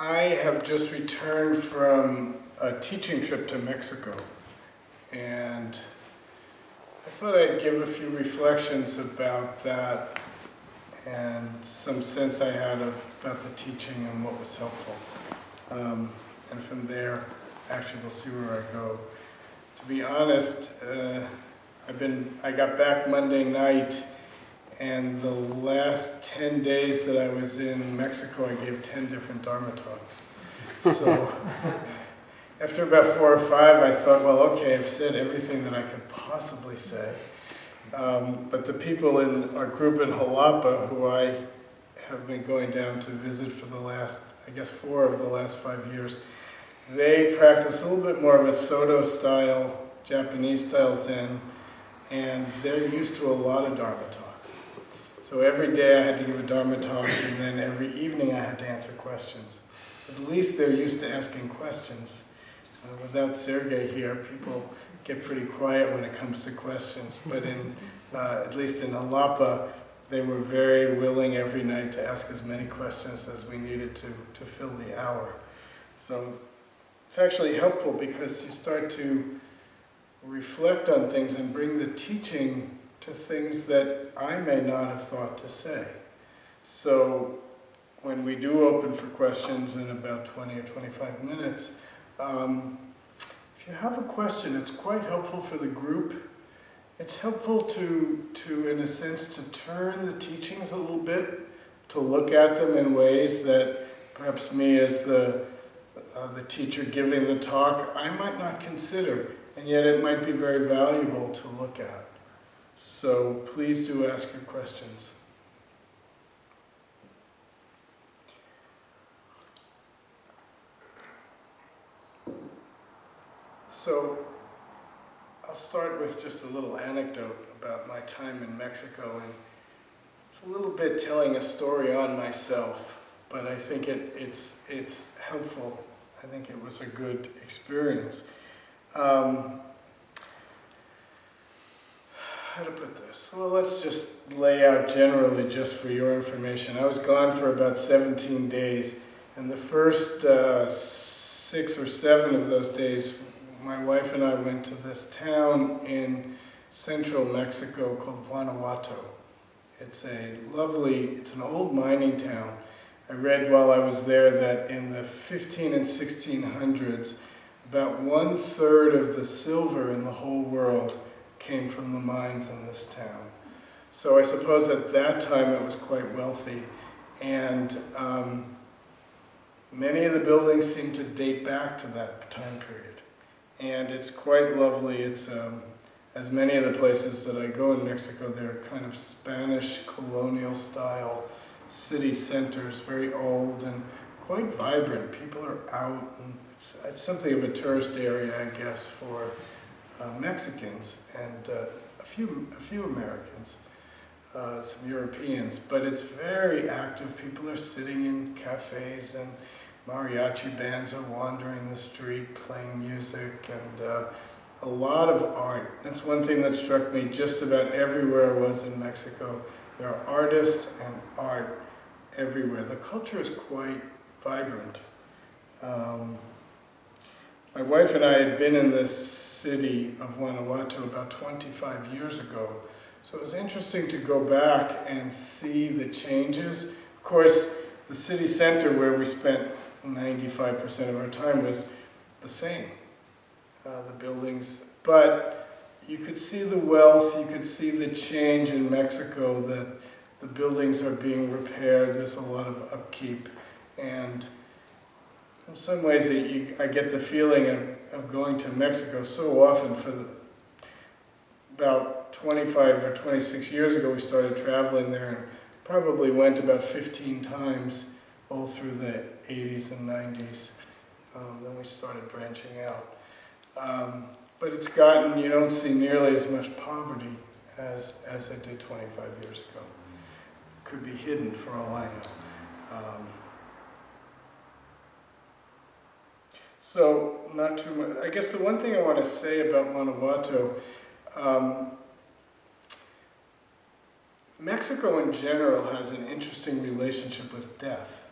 I have just returned from a teaching trip to Mexico, and I thought I'd give a few reflections about that and some sense I had about the teaching and what was helpful. And from there, actually, we'll see where I go. To be honest, I got back Monday night, and the last 10 days that I was in Mexico, I gave 10 different Dharma talks. So after about 4 or 5, I thought, well, okay, I've said everything that I could possibly say. But the people in our group in Jalapa, who I have been going down to visit for the last, I guess, 4 of the last 5 years, they practice a little bit more of a Soto style, Japanese style Zen, and they're used to a lot of Dharma talks. So every day I had to give a Dharma talk, and then every evening I had to answer questions. At least they're used to asking questions. Without Sergei here, people get pretty quiet when it comes to questions, but at least in Jalapa, they were very willing every night to ask as many questions as we needed to fill the hour. So it's actually helpful because you start to reflect on things and bring the teaching to things that I may not have thought to say. So when we do open for questions in about 20 or 25 minutes, if you have a question, it's quite helpful for the group. It's helpful to in a sense, to turn the teachings a little bit, to look at them in ways that perhaps me as the teacher giving the talk, I might not consider, and yet it might be very valuable to look at. So please do ask your questions. So I'll start with just a little anecdote about my time in Mexico, and it's a little bit telling a story on myself, but I think it's helpful. I think it was a good experience. How to put this? Well, let's just lay out generally just for your information. I was gone for about 17 days, and the first 6 or 7 of those days, my wife and I went to this town in central Mexico called Guanajuato. It's an old mining town. I read while I was there that in the 15 and 1600s, about 1/3 of the silver in the whole world came from the mines in this town. So I suppose at that time it was quite wealthy, and many of the buildings seem to date back to that time period. And it's quite lovely. It's, as many of the places that I go in Mexico, they're kind of Spanish colonial style city centers, very old and quite vibrant. People are out, and it's something of a tourist area, I guess, for Mexicans and a few Americans, some Europeans. But it's very active. People are sitting in cafes, and mariachi bands are wandering the street playing music, and a lot of art. That's one thing that struck me just about everywhere I was in Mexico. There are artists and art everywhere. The culture is quite vibrant. My wife and I had been in this city of Guanajuato about 25 years ago, so it was interesting to go back and see the changes. Of course, the city center where we spent 95% of our time was the same, the buildings, but you could see the wealth, you could see the change in Mexico, that the buildings are being repaired, there's a lot of upkeep, and in some ways I get the feeling of going to Mexico so often. About 25 or 26 years ago we started traveling there, and probably went about 15 times all through the 80s and 90s. Then we started branching out. But it's gotten, you don't see nearly as much poverty as I did 25 years ago. Could be hidden for all I know. So, not too much. I guess the one thing I want to say about Guanajuato, Mexico in general has an interesting relationship with death.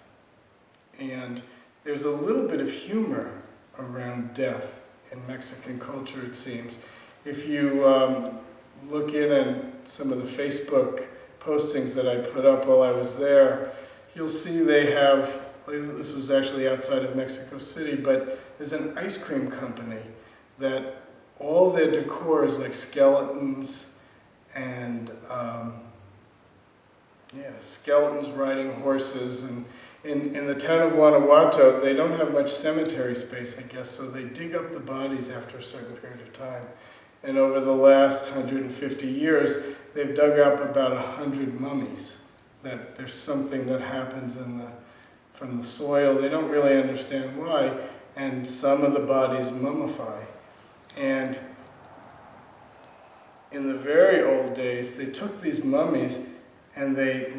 And there's a little bit of humor around death in Mexican culture, it seems. If you look in on some of the Facebook postings that I put up while I was there, you'll see they have, this was actually outside of Mexico City, but there's an ice cream company that all their decor is like skeletons and skeletons riding horses. And in the town of Guanajuato, they don't have much cemetery space, I guess, so they dig up the bodies after a certain period of time. And over the last 150 years, they've dug up about 100 mummies. That there's something that happens from the soil. They don't really understand why, and some of the bodies mummify. And in the very old days, they took these mummies and they,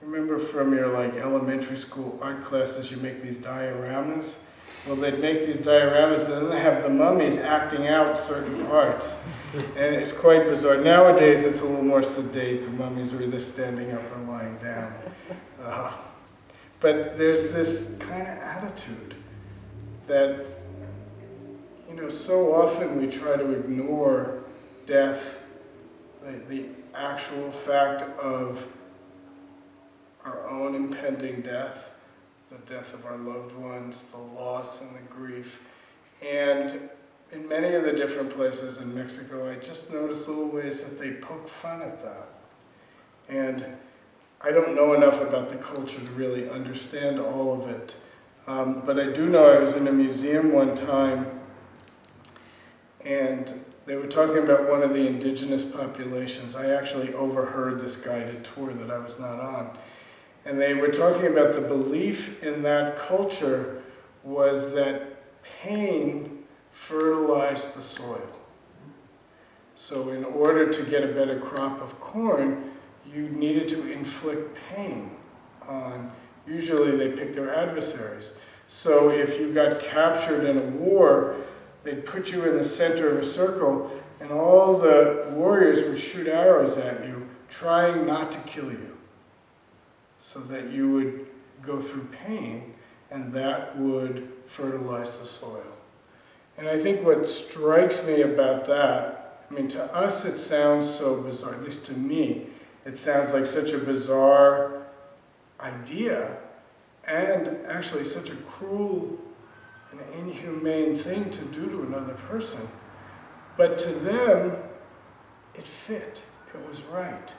remember from your elementary school art classes, you make these dioramas? Well, they'd make these dioramas and then they have the mummies acting out certain parts. And it's quite bizarre. Nowadays, it's a little more sedate. The mummies are either standing up or lying down. But there's this kind of attitude that, so often we try to ignore death, the actual fact of our own impending death, the death of our loved ones, the loss and the grief. And in many of the different places in Mexico, I just noticed little ways that they poke fun at that. And I don't know enough about the culture to really understand all of it. But I do know I was in a museum one time, and they were talking about one of the indigenous populations. I actually overheard this guided tour that I was not on. And they were talking about the belief in that culture was that pain fertilized the soil. So in order to get a better crop of corn, you needed to inflict pain on, usually they pick their adversaries. So if you got captured in a war, they'd put you in the center of a circle and all the warriors would shoot arrows at you, trying not to kill you, so that you would go through pain and that would fertilize the soil. And I think what strikes me about that, to us it sounds so bizarre, at least to me, it sounds like such a bizarre idea and actually such a cruel and inhumane thing to do to another person. But to them, it fit, it was right.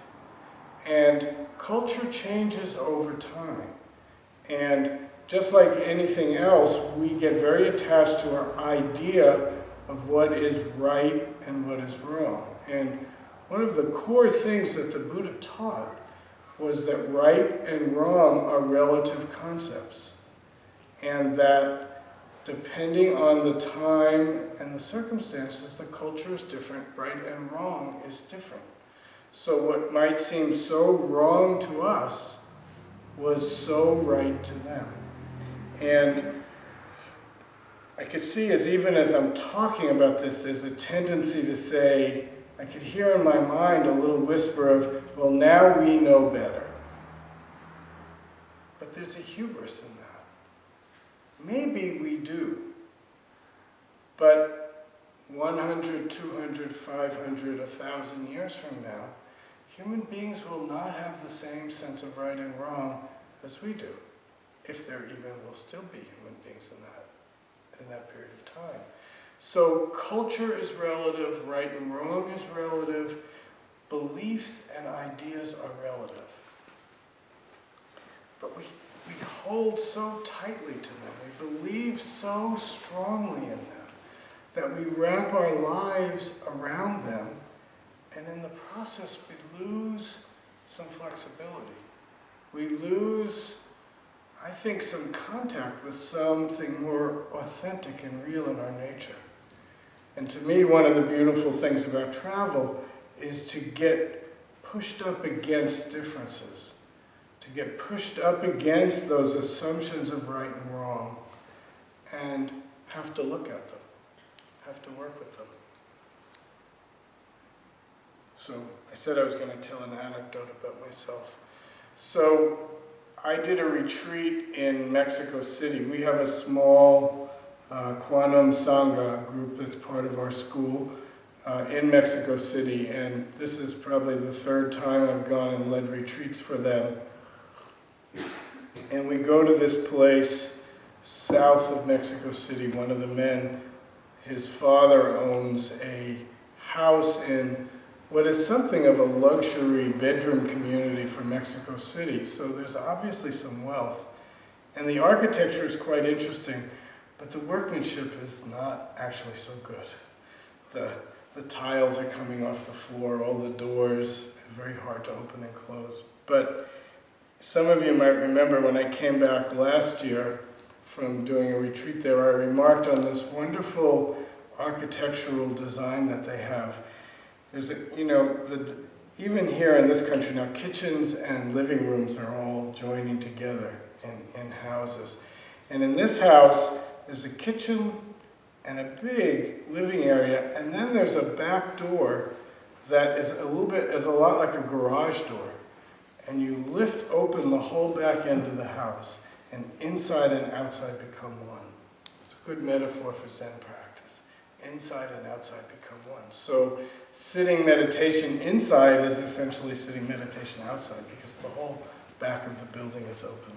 And culture changes over time. And just like anything else, we get very attached to our idea of what is right and what is wrong. And one of the core things that the Buddha taught was that right and wrong are relative concepts. And that depending on the time and the circumstances, the culture is different. Right and wrong is different. So what might seem so wrong to us was so right to them. And I could see even as I'm talking about this, there's a tendency to say, I could hear in my mind a little whisper of, well, now we know better. But there's a hubris in that. Maybe we do. But 100, 200, 500, 1,000 years from now, human beings will not have the same sense of right and wrong as we do, if there even will still be human beings in that period of time. So culture is relative, right and wrong is relative, beliefs and ideas are relative. But we hold so tightly to them, we believe so strongly in them, that we wrap our lives around them, and in the process we lose some flexibility. We lose, I think, some contact with something more authentic and real in our nature. And to me, one of the beautiful things about travel is to get pushed up against differences, to get pushed up against those assumptions of right and wrong, and have to look at them, have to work with them. So I said I was going to tell an anecdote about myself. So I did a retreat in Mexico City. We have a small Kwanum Sangha group that's part of our school in Mexico City, and this is probably the third time I've gone and led retreats for them. And we go to this place south of Mexico City. One of the men, his father owns a house in what is something of a luxury bedroom community for Mexico City. So there's obviously some wealth. And the architecture is quite interesting, but the workmanship is not actually so good. The tiles are coming off the floor, all the doors, very hard to open and close. But some of you might remember when I came back last year from doing a retreat there, I remarked on this wonderful architectural design that they have. There's even here in this country now, kitchens and living rooms are all joining together in houses. And in this house, there's a kitchen and a big living area, and then there's a back door that is a lot like a garage door. And you lift open the whole back end of the house, and inside and outside become one. It's a good metaphor for Zen practice. Inside and outside become one. So sitting meditation inside is essentially sitting meditation outside, because the whole back of the building is open.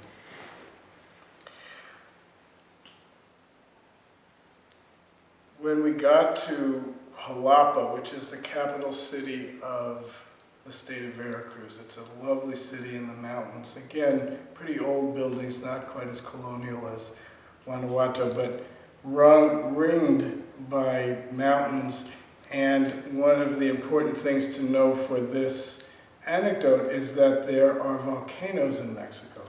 When we got to Jalapa, which is the capital city of the state of Veracruz, it's a lovely city in the mountains. Again, pretty old buildings, not quite as colonial as Guanajuato, but ringed by mountains. And one of the important things to know for this anecdote is that there are volcanoes in Mexico.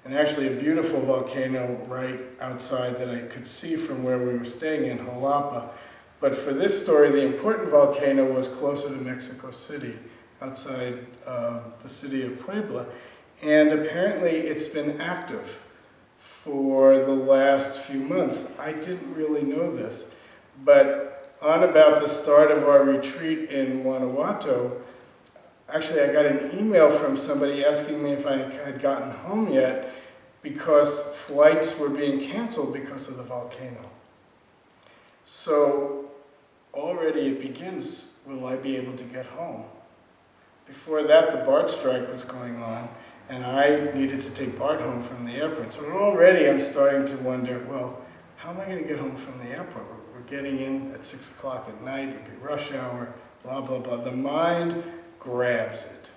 And actually a beautiful volcano right outside that I could see from where we were staying in Jalapa. But for this story, the important volcano was closer to Mexico City, outside the city of Puebla. And apparently it's been active for the last few months. I didn't really know this. But on about the start of our retreat in Guanajuato, actually I got an email from somebody asking me if I had gotten home yet, because flights were being canceled because of the volcano. So already it begins, will I be able to get home? Before that, the BART strike was going on, and I needed to take BART home from the airport. So already I'm starting to wonder, well, how am I going to get home from the airport? We're getting in at 6 o'clock at night, it'll be rush hour, blah, blah, blah. The mind grabs it.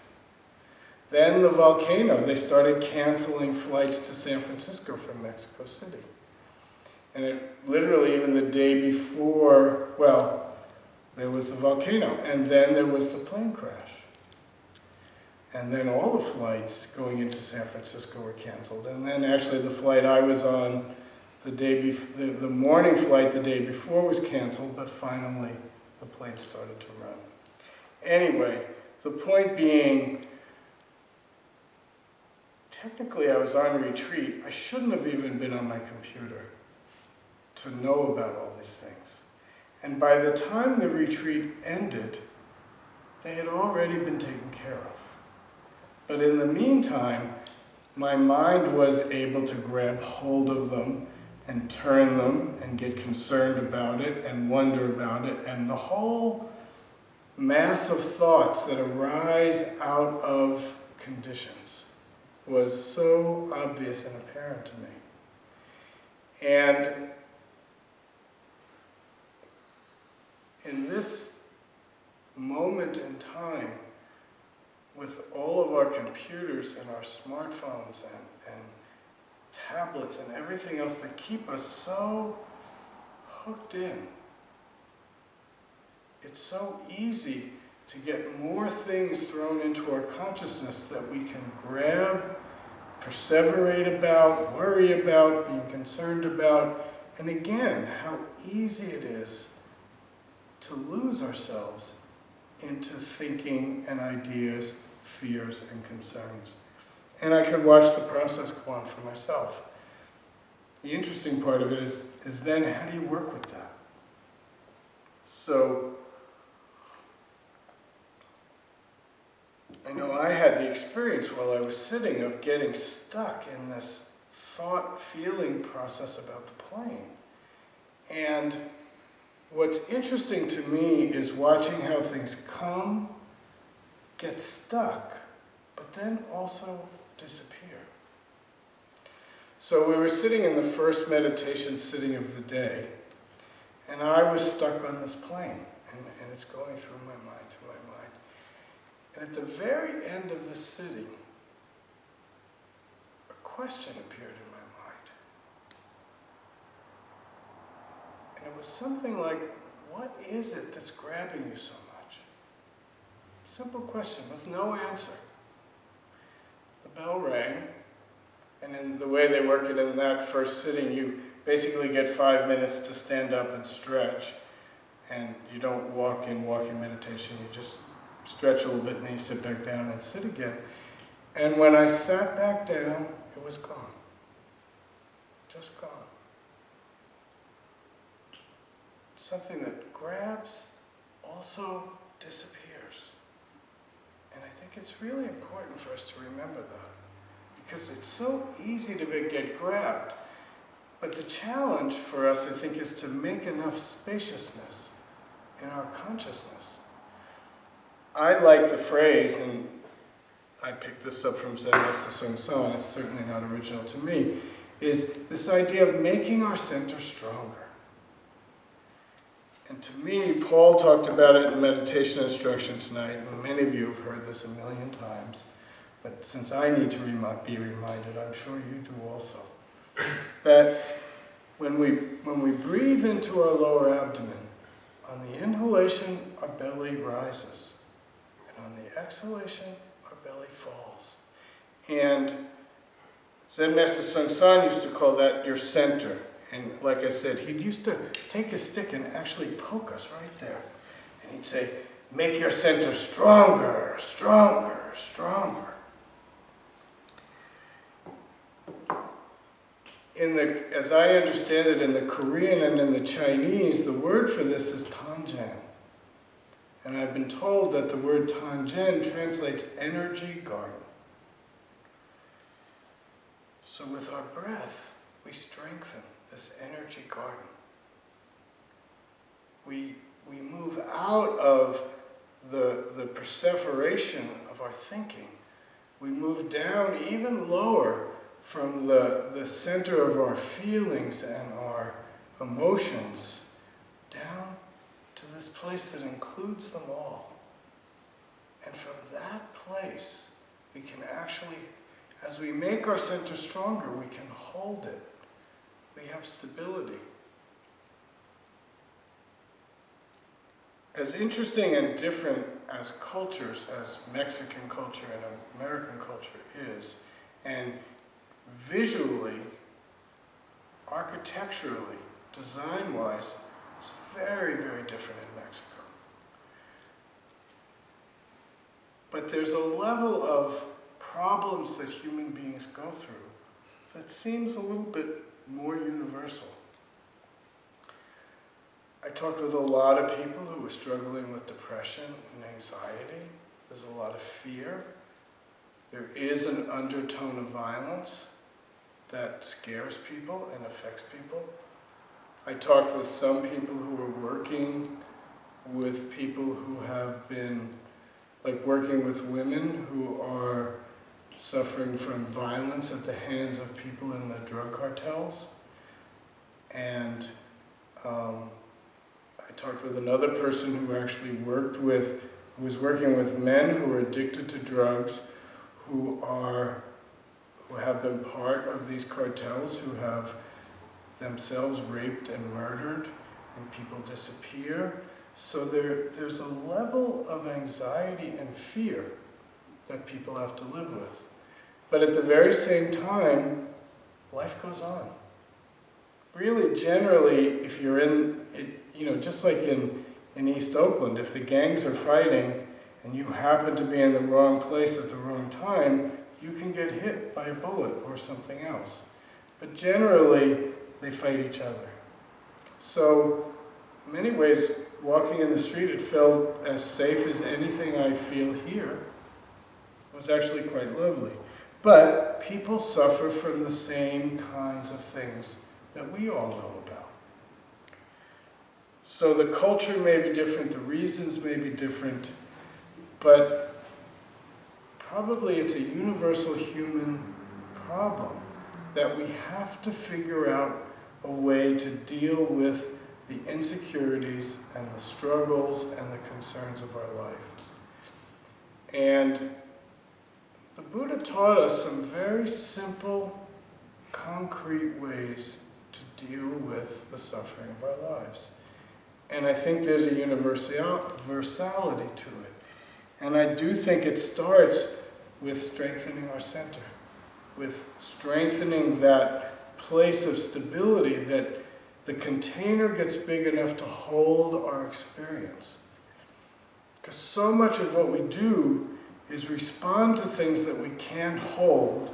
Then the volcano, they started canceling flights to San Francisco from Mexico City. And it literally, even the day before, well, there was the volcano, and then there was the plane crash. And then all the flights going into San Francisco were canceled. And then actually the flight I was on the morning flight the day before was canceled, but finally the plane started to run. Anyway, the point being, technically I was on retreat. I shouldn't have even been on my computer to know about all these things. And by the time the retreat ended, they had already been taken care of. But in the meantime, my mind was able to grab hold of them and turn them and get concerned about it and wonder about it, and the whole mass of thoughts that arise out of conditions was so obvious and apparent to me. And in this moment in time, with all of our computers and our smartphones and tablets and everything else that keep us so hooked in, it's so easy to get more things thrown into our consciousness that we can grab, perseverate about, worry about, be concerned about. And again, how easy it is to lose ourselves into thinking and ideas, fears and concerns. And I can watch the process go on for myself. The interesting part of it is then how do you work with that? So, I know I had the experience while I was sitting of getting stuck in this thought-feeling process about the plane. And what's interesting to me is watching how things come, get stuck, but then also disappear. So we were sitting in the first meditation sitting of the day, and I was stuck on this plane, and it's going through my mind. And at the very end of the sitting, a question appeared in my mind. And it was something like, what is it that's grabbing you so much? Simple question with no answer. The bell rang, and in the way they work it in that first sitting, you basically get 5 minutes to stand up and stretch. And you don't walk in walking meditation, you just stretch a little bit and then you sit back down and sit again. And when I sat back down, it was gone. Just gone. Something that grabs also disappears. And I think it's really important for us to remember that, because it's so easy to get grabbed. But the challenge for us, I think, is to make enough spaciousness in our consciousness. I like the phrase, and I picked this up from Zen Master Bon Soeng, it's certainly not original to me, is this idea of making our center stronger. And to me, Paul talked about it in meditation instruction tonight, and many of you have heard this a million times, but since I need to be reminded, I'm sure you do also, that when we breathe into our lower abdomen, on the inhalation, our belly rises. And on the exhalation, our belly falls. And Zen Master Bon Soeng used to call that your center. And like I said, he used to take a stick and actually poke us right there. And he'd say, make your center stronger, stronger, stronger. As I understand it, in the Korean and in the Chinese, the word for this is tangen. And I've been told that the word tangen translates energy garden. So with our breath, we strengthen this energy garden. We move out of the perseveration of our thinking. We move down even lower from the center of our feelings and our emotions down to this place that includes them all. And from that place, we can actually, as we make our center stronger, we can hold it. We have stability. As interesting and different as cultures, as Mexican culture and American culture is, and visually, architecturally, design-wise, it's very, very different in Mexico. But there's a level of problems that human beings go through that seems a little bit more universal. I talked with a lot of people who were struggling with depression and anxiety. There's a lot of fear. There is an undertone of violence that scares people and affects people. I talked with some people who are working with people who have been, like working with women who are suffering from violence at the hands of people in the drug cartels. And I talked with another person who actually was working with men who are addicted to drugs, who have been part of these cartels, who have themselves raped and murdered, and people disappear. So there's a level of anxiety and fear that people have to live with. But at the very same time, life goes on. Really, generally, if you're in, just like in East Oakland, if the gangs are fighting and you happen to be in the wrong place at the wrong time, you can get hit by a bullet or something else. But generally, they fight each other. So, in many ways, walking in the street, it felt as safe as anything I feel here. was actually quite lovely. But people suffer from the same kinds of things that we all know about. So the culture may be different, the reasons may be different, but probably it's a universal human problem that we have to figure out a way to deal with the insecurities and the struggles and the concerns of our life. And the Buddha taught us some very simple, concrete ways to deal with the suffering of our lives. And I think there's a universality to it. And I do think it starts with strengthening our center, with strengthening that place of stability, that the container gets big enough to hold our experience. Because so much of what we do is respond to things that we can't hold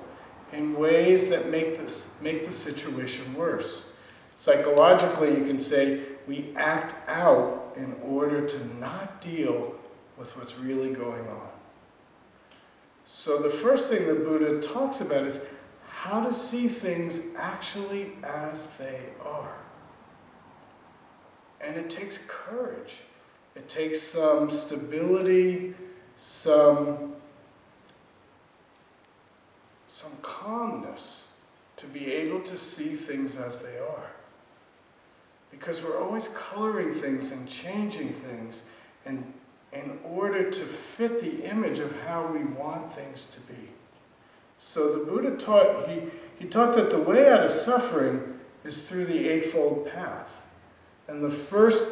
in ways that make the situation worse. Psychologically, you can say we act out in order to not deal with what's really going on. So the first thing the Buddha talks about is how to see things actually as they are. And it takes courage. It takes some stability, some calmness to be able to see things as they are. Because we're always coloring things and changing things in order to fit the image of how we want things to be. So the Buddha taught, he taught that the way out of suffering is through the Eightfold Path. And the first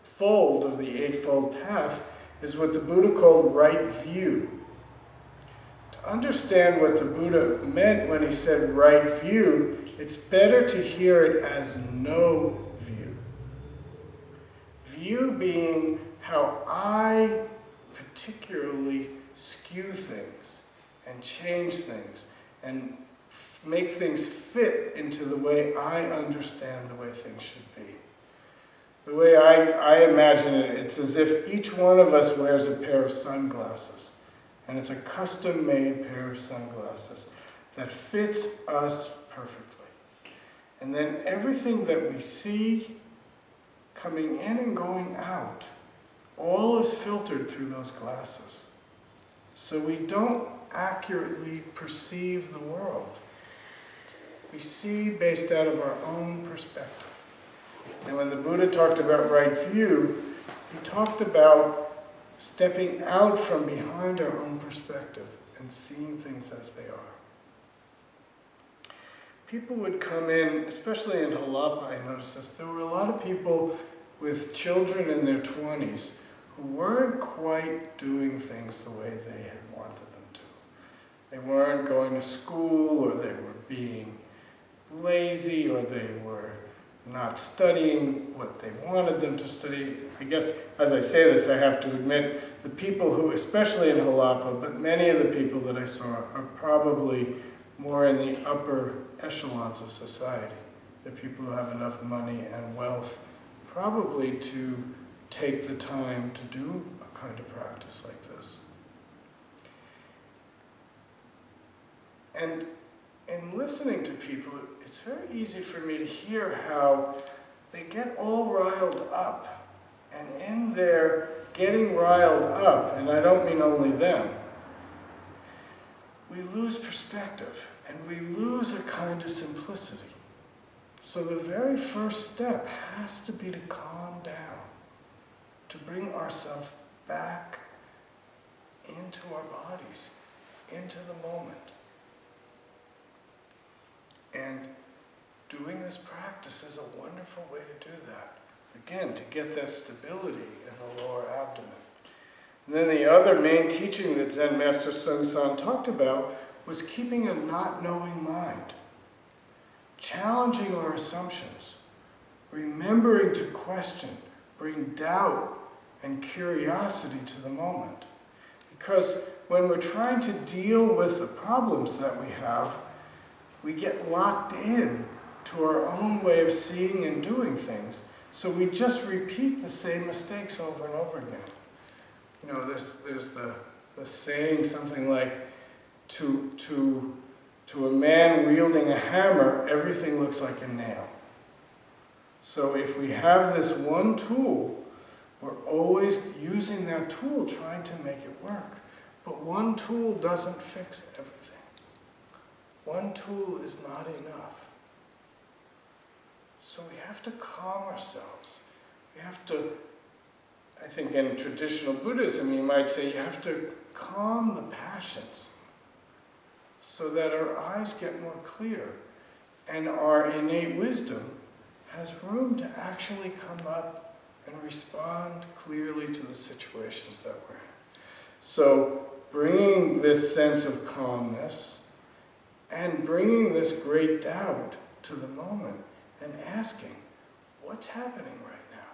fold of the Eightfold Path is what the Buddha called right view. To understand what the Buddha meant when he said right view, it's better to hear it as no view. View being how I particularly skew things and change things and make things fit into the way I understand the way things should be. The way I imagine it, it's as if each one of us wears a pair of sunglasses. And it's a custom-made pair of sunglasses that fits us perfectly. And then everything that we see coming in and going out, all is filtered through those glasses. So we don't accurately perceive the world. We see based out of our own perspective. And when the Buddha talked about right view, he talked about stepping out from behind our own perspective and seeing things as they are. People would come in, especially in Jalapa, I noticed this, there were a lot of people with children in their 20s who weren't quite doing things the way they had wanted them to. They weren't going to school, or they were being lazy, or they were not studying what they wanted them to study. I guess, as I say this, I have to admit, the people who, especially in Jalapa, but many of the people that I saw are probably more in the upper echelons of society. The people who have enough money and wealth probably to take the time to do a kind of practice like this. And in listening to people, it's very easy for me to hear how they get all riled up. And in their getting riled up, and I don't mean only them, we lose perspective and we lose a kind of simplicity. So the very first step has to be to calm down, to bring ourselves back into our bodies, into the moment. And doing this practice is a wonderful way to do that. Again, to get that stability in the lower abdomen. And then the other main teaching that Zen Master Soeng talked about was keeping a not knowing mind. Challenging our assumptions. Remembering to question, bring doubt and curiosity to the moment. Because when we're trying to deal with the problems that we have, we get locked in to our own way of seeing and doing things. So we just repeat the same mistakes over and over again. You know, there's the the saying something like, to a man wielding a hammer, everything looks like a nail. So if we have this one tool, we're always using that tool, trying to make it work. But one tool doesn't fix everything. One tool is not enough. So we have to calm ourselves. We have to, I think in traditional Buddhism, you might say you have to calm the passions so that our eyes get more clear and our innate wisdom has room to actually come up and respond clearly to the situations that we're in. So bringing this sense of calmness and bringing this great doubt to the moment and asking, what's happening right now?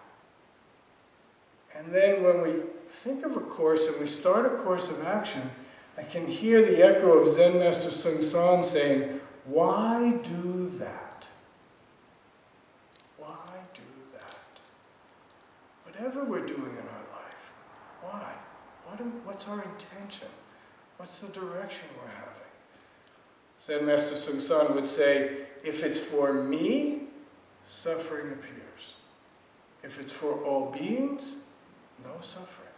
And then when we think of a course and we start a course of action, I can hear the echo of Zen Master Bon Soeng saying, why do that? Why do that? Whatever we're doing in our life, why? What's our intention? What's the direction we're having? Zen Master Bon Soeng would say, if it's for me, suffering appears. If it's for all beings, no suffering.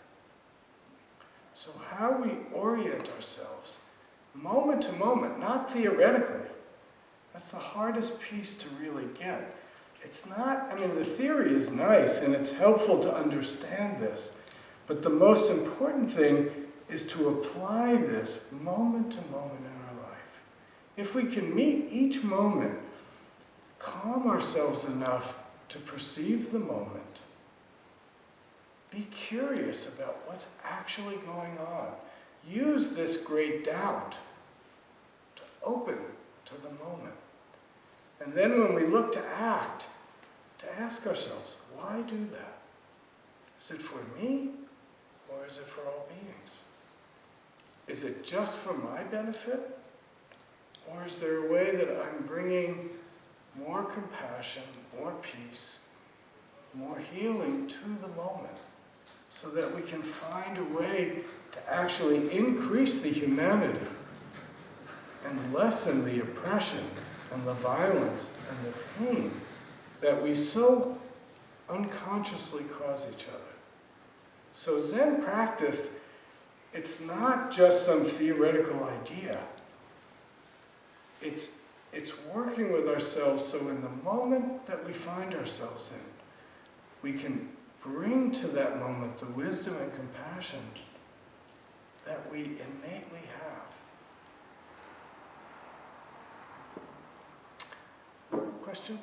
So how we orient ourselves, moment to moment, not theoretically, that's the hardest piece to really get. It's not, the theory is nice and it's helpful to understand this, but the most important thing is to apply this moment to moment in our life. If we can meet each moment, calm ourselves enough to perceive the moment, be curious about what's actually going on. Use this great doubt to open to the moment. And then when we look to act, to ask ourselves, why do that? Is it for me or is it for all beings? Is it just for my benefit? Or is there a way that I'm bringing more compassion, more peace, more healing to the moment, so that we can find a way to actually increase the humanity and lessen the oppression and the violence and the pain that we so unconsciously cause each other. So Zen practice, it's not just some theoretical idea. It's working with ourselves so in the moment that we find ourselves in, we can bring to that moment the wisdom and compassion that we innately have. Question?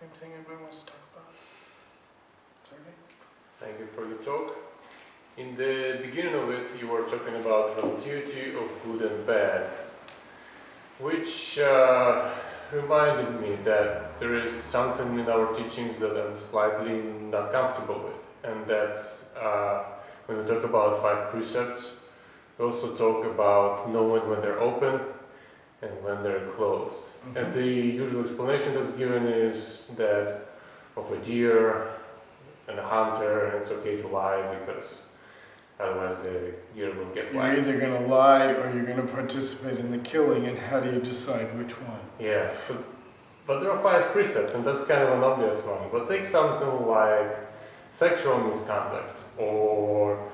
Anything anybody wants to talk about? Sergey? Thank you for your talk. In the beginning of it, you were talking about relativity of good and bad, which reminded me that there is something in our teachings that I'm slightly not comfortable with. And that's when we talk about 5 precepts, we also talk about knowing when they're open and when they're closed. Mm-hmm. And the usual explanation that's given is that of a deer and a hunter, and it's okay to lie because otherwise the deer will get You're whacked. either going to lie or you're going to participate in the killing, and how do you decide which one? Yeah, but there are 5 precepts, and that's kind of an obvious one. But take something like sexual misconduct, or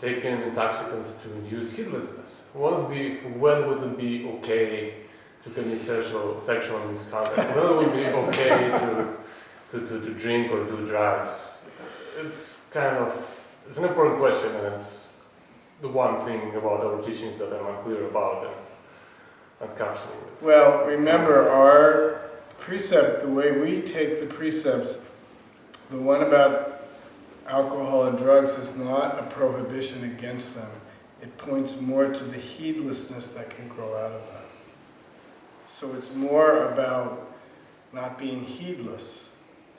taking intoxicants to induce heedlessness. When would it be okay to commit sexual misconduct? When would it be okay to drink or do drugs? It's an important question, and it's the one thing about our teachings that I'm unclear about and uncomfortable with. Well, remember our precept, the way we take the precepts, the one about alcohol and drugs is not a prohibition against them. It points more to the heedlessness that can grow out of that. So it's more about not being heedless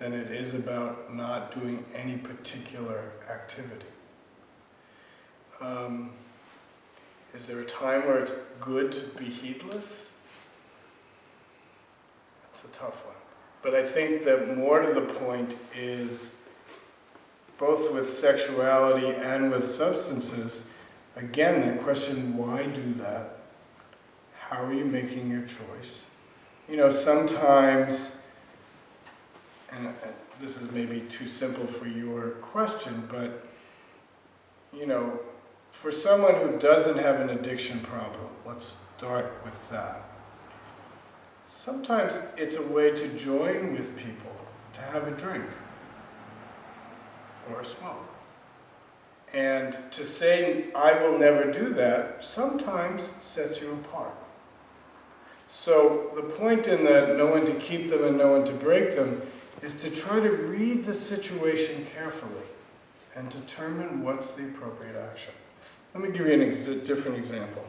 than it is about not doing any particular activity. Is there a time where it's good to be heedless? That's a tough one. But I think that more to the point is, both with sexuality and with substances, again, that question, why do that? How are you making your choice? You know, sometimes, and this is maybe too simple for your question, but, you know, for someone who doesn't have an addiction problem, let's start with that. Sometimes it's a way to join with people, to have a drink or a smoke. And to say, I will never do that, sometimes sets you apart. So the point in the know when to keep them and know when to break them is to try to read the situation carefully and determine what's the appropriate action. Let me give you a different example.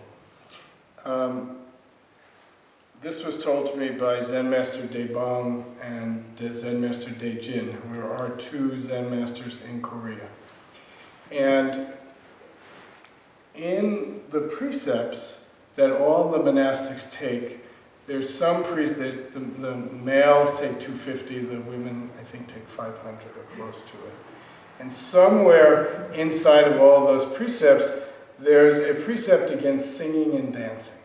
This was told to me by Zen Master Bon and Zen Master Jin, who are our two Zen masters in Korea. And in the precepts that all the monastics take, there's some precepts, the males take 250, the women I think take 500 or close to it. And somewhere inside of all those precepts, there's a precept against singing and dancing.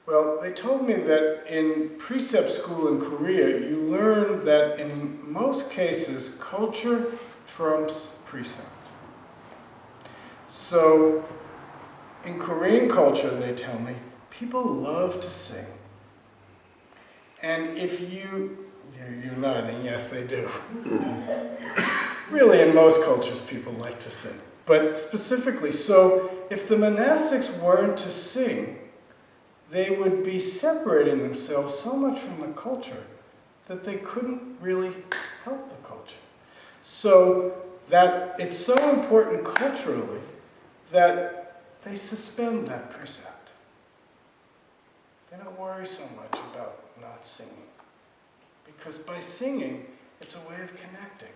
Well, they told me that in precept school in Korea, you learn that in most cases, culture trumps precept. So, in Korean culture, they tell me, people love to sing. And if you're nodding, yes, they do. Really, in most cultures, people like to sing. But specifically, so if the monastics weren't to sing, they would be separating themselves so much from the culture that they couldn't really help the culture. So that it's so important culturally that they suspend that precept. They don't worry so much about not singing. Because by singing, it's a way of connecting.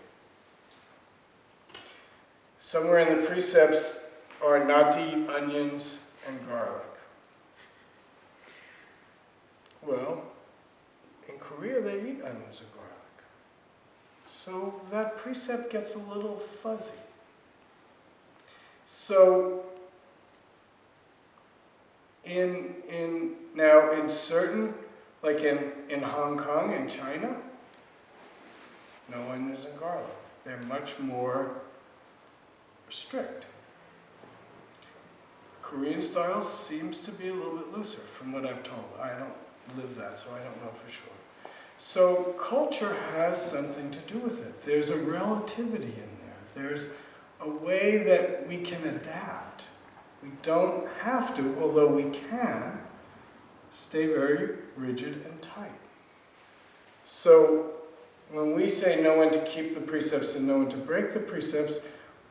Somewhere in the precepts are not to eat onions and garlic. Well, in Korea they eat onions and garlic. So that precept gets a little fuzzy. So now in certain, like in Hong Kong and China, no onions and garlic. They're much more strict. Korean style seems to be a little bit looser from what I've told. I don't live that, so I don't know for sure. So culture has something to do with it. There's a relativity in there. There's a way that we can adapt. We don't have to, although we can, stay very rigid and tight. So when we say know when to keep the precepts and know when to break the precepts,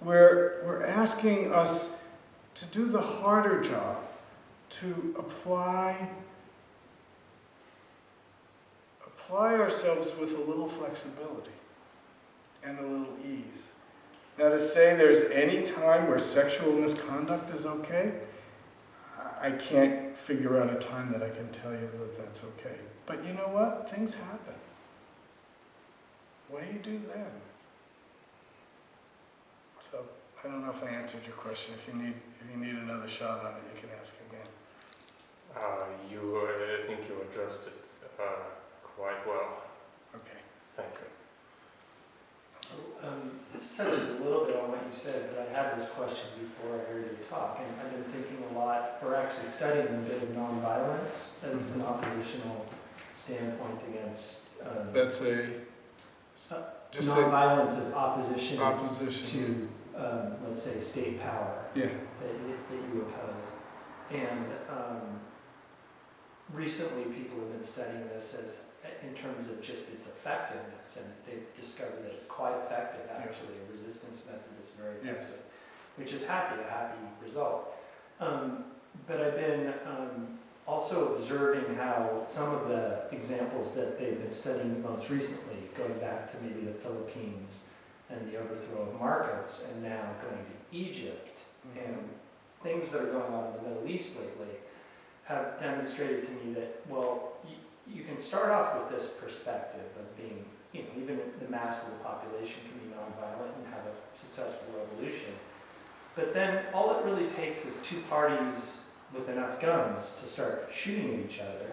we're asking us to do the harder job, to apply ourselves with a little flexibility and a little ease. Now to say there's any time where sexual misconduct is okay, I can't figure out a time that I can tell you that that's okay. But you know what? Things happen. What do you do then? So I don't know if I answered your question. If you need another shot on it, you can ask again. I think you addressed it quite well. Okay. Thank you. This touches a little bit on what you said, but I had this question before I heard you talk, and I've been thinking a lot, or actually studying a bit of nonviolence as an oppositional standpoint against... That's a... Just nonviolence as opposition to, let's say, state power yeah. that you oppose. And recently people have been studying this as in terms of just its effectiveness, and they've discovered that it's quite effective, actually, a resistance method that's very effective, which is a happy result. But I've been also observing how some of the examples that they've been studying most recently, going back to maybe the Philippines and the overthrow of Marcos, and now going to Egypt, and things that are going on in the Middle East lately, have demonstrated to me that, well, you can start off with this perspective of being, even the mass of the population can be nonviolent and have a successful revolution. But then all it really takes is two parties with enough guns to start shooting at each other,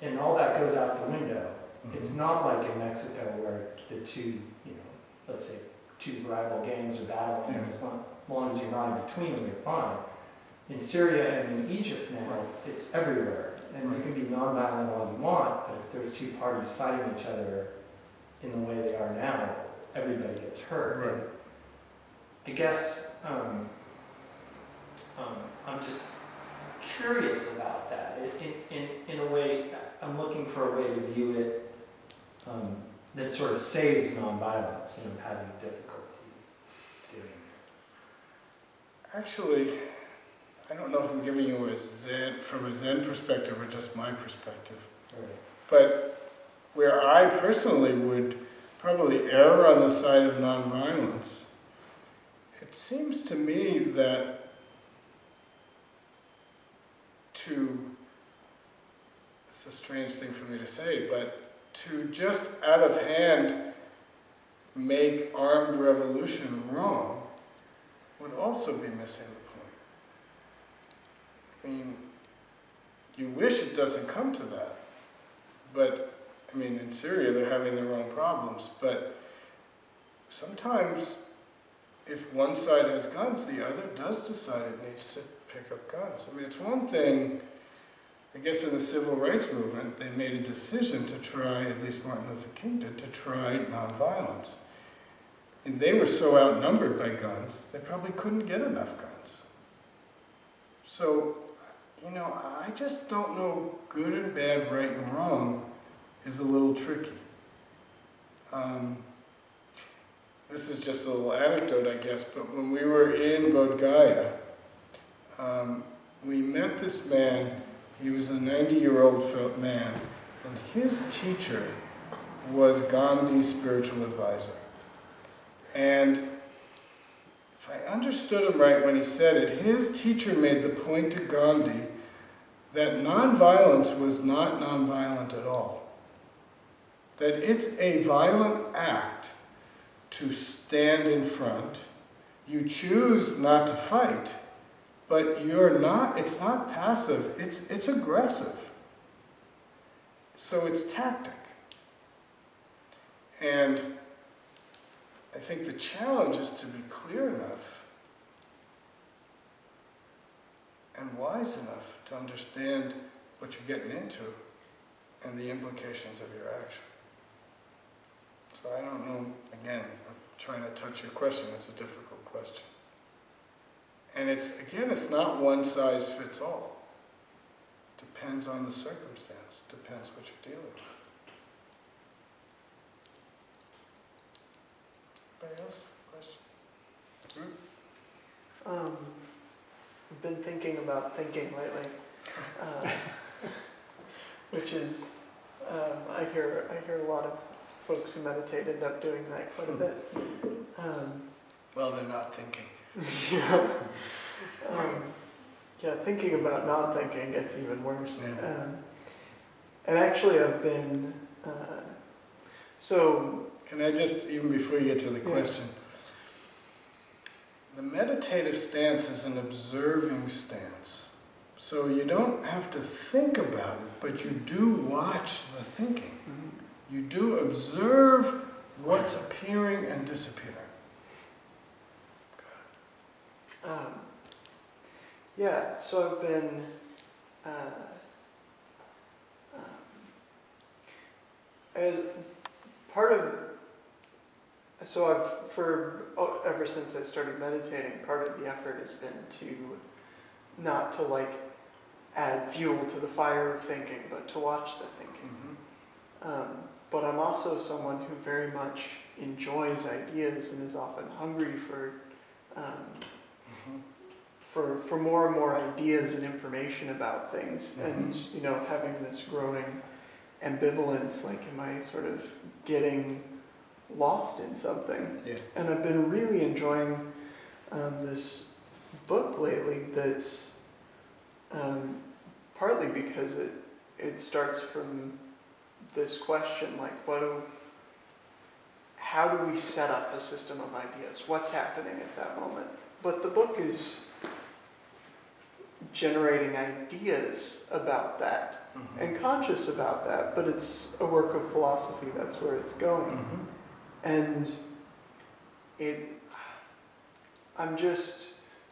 and all that goes out the window. It's not like in Mexico where the two, let's say two rival gangs are battling, and as long as you're not in between them, you're fine. In Syria and in Egypt now, it's everywhere. And you can be nonviolent all you want, but if there's two parties fighting each other in the way they are now, everybody gets hurt. Right. I guess I'm just curious about that. In a way, I'm looking for a way to view it that sort of saves nonviolence, and I'm having difficulty doing it. Actually, I don't know if I'm giving you from a Zen perspective or just my perspective. Right. But where I personally would probably err on the side of nonviolence, it seems to me that it's a strange thing for me to say, but to just out of hand make armed revolution wrong would also be missing the point. I mean, you wish it doesn't come to that, but I mean, in Syria they're having their own problems, but sometimes if one side has guns, the other does decide it needs to pick up guns. I mean, it's one thing, I guess in the civil rights movement, they made a decision to try, at least Martin Luther King did, to try nonviolence. And they were so outnumbered by guns, they probably couldn't get enough guns. So, I just don't know, good and bad, right and wrong is a little tricky. This is just a little anecdote, I guess, but when we were in Bodh Gaya, we met this man. He was a 90-year-old man, and his teacher was Gandhi's spiritual advisor. And if I understood him right when he said it, his teacher made the point to Gandhi that nonviolence was not nonviolent at all. That it's a violent act to stand in front. You choose not to fight, but it's not passive, it's aggressive. So it's tactic. And I think the challenge is to be clear enough and wise enough to understand what you're getting into and the implications of your action. So I don't know, again, I'm trying to touch your question, it's a difficult question. And it's not one size fits all. Depends on the circumstance, depends what you're dealing with. Anybody else? Question? I've been thinking about thinking lately, which is, I hear a lot of folks who meditate end up doing that quite a bit. Well, they're not thinking. Thinking about not thinking gets even worse. Yeah. And actually I've been, Can I just, even before you get to the question, the meditative stance is an observing stance. So you don't have to think about it, but you do watch the thinking. Mm-hmm. You do observe what's appearing and disappearing. So I've been as part of. So ever since I started meditating, part of the effort has been not to add fuel to the fire of thinking, but to watch the thinking. Mm-hmm. But I'm also someone who very much enjoys ideas and is often hungry for more and more ideas and information about things. Mm-hmm. And, having this growing ambivalence, am I sort of getting lost in something? Yeah. And I've been really enjoying this book lately that's partly because it starts from this question, how do we set up a system of ideas? What's happening at that moment? but the book is generating ideas about that and conscious about that, but it's a work of philosophy, that's where it's going. And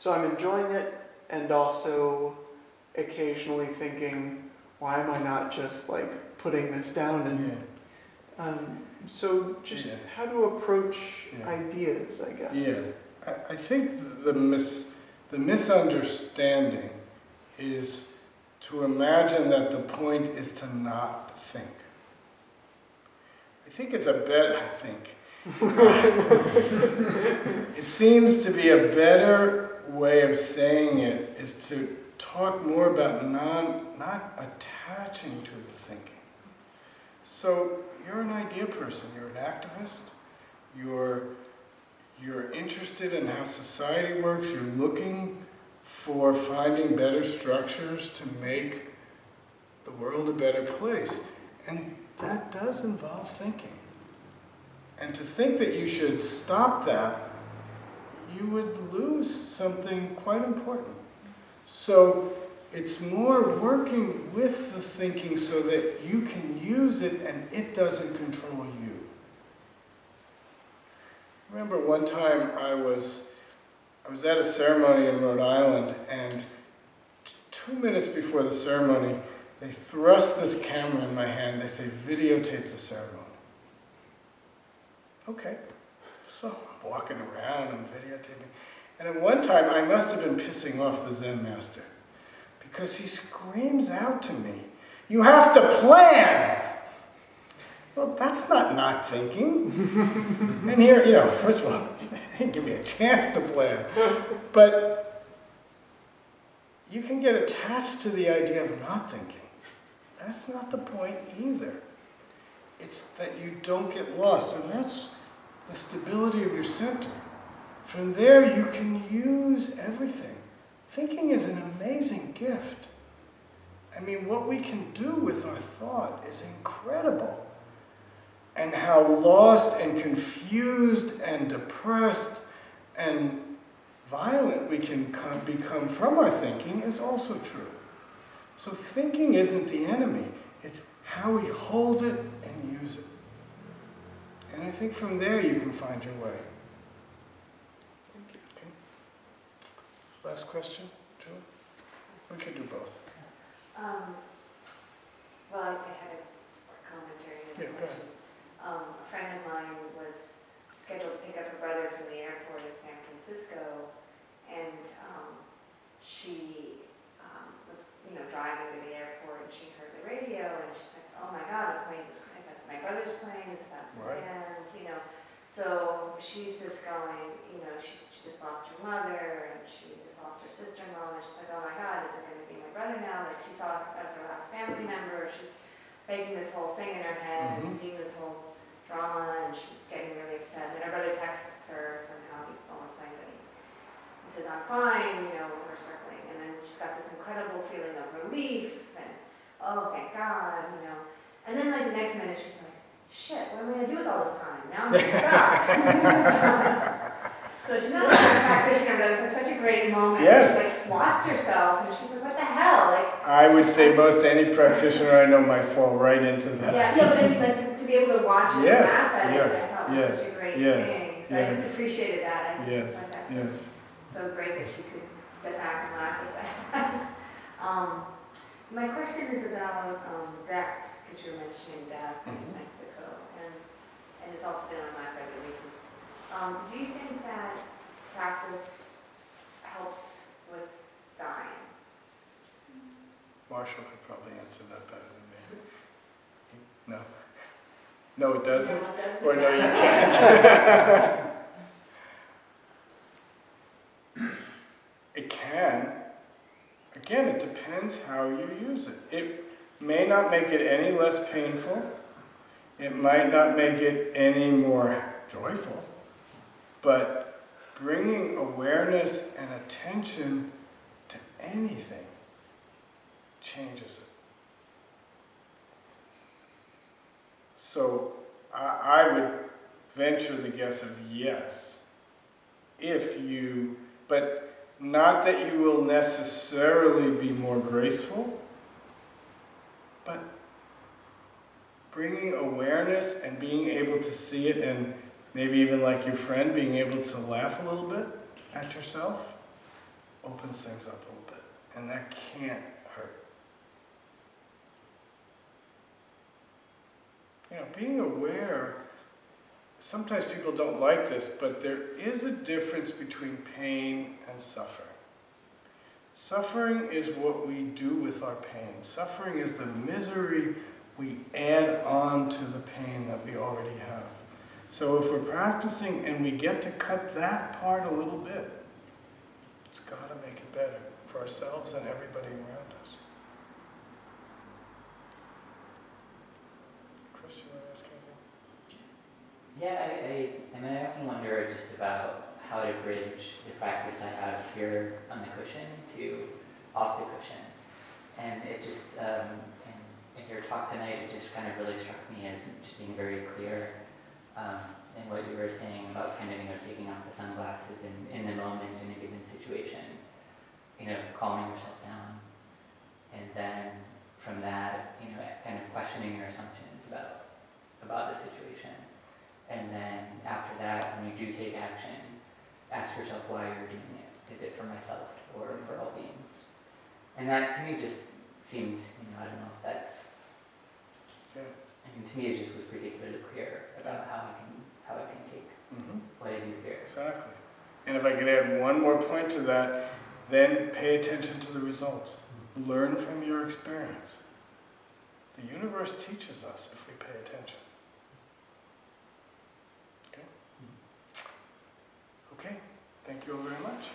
I'm enjoying it, and also occasionally thinking, why am I not just like putting this down? And so just how to approach ideas, I guess. Yeah, I think the misunderstanding is to imagine that the point is to not think. I think it's it seems to be a better way of saying it is to talk more about not attaching to the thinking. So you're an idea person, you're an activist, you're interested in how society works, you're looking for finding better structures to make the world a better place. And that does involve thinking. And to think that you should stop that, you would lose something quite important. So it's more working with the thinking so that you can use it and it doesn't control you. I remember one time I was at a ceremony in Rhode Island, and 2 minutes before the ceremony, they thrust this camera in my hand. They say, videotape the ceremony. Okay. So I'm walking around, I'm videotaping. And at one time, I must have been pissing off the Zen Master, because he screams out to me, "You have to plan!" Well, that's not thinking. And here, first of all, he didn't give me a chance to plan. But you can get attached to the idea of not thinking. That's not the point either. It's that you don't get lost, and that's the stability of your center. From there, you can use everything. Thinking is an amazing gift. I mean, what we can do with our thought is incredible. And how lost and confused and depressed and violent we can become from our thinking is also true. So thinking isn't the enemy, it's how we hold it and use it. And I think from there you can find your way. Thank you. Okay. Last question, Julie? We could do both. Well, I had a commentary and a Yeah, go ahead. question. A friend of mine was scheduled to pick up her brother from the airport in San Francisco, and she was, driving to the airport, and she heard the radio, and she's like, "Oh my God, the plane is my brother's plane is about to land," So she's just going, she just lost her mother, and she just lost her sister-in-law, and she's like, "Oh my God, is it going to be my brother now?" Like, she saw as her last family member. She's making this whole thing in her head and seeing this whole drama, and she's getting really upset. And then her brother texts her somehow, he's still on the plane, but he says, "I'm fine," we're circling. And then she's got this incredible feeling of relief, and oh, thank God, And then like the next minute she's like, "Shit, what am I going to do with all this time? Now I'm stuck." So she's not like a practitioner, but it was like such a great moment. Yes. She like lost herself, and she's like, "What the hell?" Like, I would say most any practitioner I know might fall right into that. yeah, but I mean, like, to be able to watch it and laugh at it, I thought was such a great thing. So I just appreciated that. I just thought that's so great that she could step back and laugh at that. My question is about death, because you were mentioning death in Mexico, and it's also been on my mind for other reasons. Do you think that practice helps with dying? Marshall could probably answer that better than me. No? No, it doesn't? No, it doesn't. Or no, you can't? It can. Again, it depends how you use it. It may not make it any less painful. It might not make it any more joyful. But bringing awareness and attention to anything changes it. So I would venture the guess of yes, if you But not that you will necessarily be more graceful, but bringing awareness and being able to see it, and maybe even like your friend, being able to laugh a little bit at yourself, opens things up a little bit. And that can't hurt. You know, being aware, sometimes people don't like this, but there is a difference between pain and suffering. Suffering is what we do with our pain. Suffering is the misery we add on to the pain that we already have. So if we're practicing and we get to cut that part a little bit, it's got to make it better for ourselves and everybody around us. Chris, you want to ask anything? Yeah, I mean, I often wonder just about how to bridge the practice I have here on the cushion to off the cushion. And it just, in your talk tonight, it just kind of really struck me as just being very clear in what you were saying about kind of, taking off the sunglasses in the moment in a given situation, calming yourself down. And then from that, kind of questioning your assumptions about the situation. And then after that, when you do take action, ask yourself why you're doing it. Is it for myself or for all beings? And that to me just seemed, I don't know if that's, to me it just was particularly clear about how I can take what I do here. Exactly. And if I could add one more point to that, then pay attention to the results. Learn from your experience. The universe teaches us if we pay attention. Okay? Okay. Thank you all very much.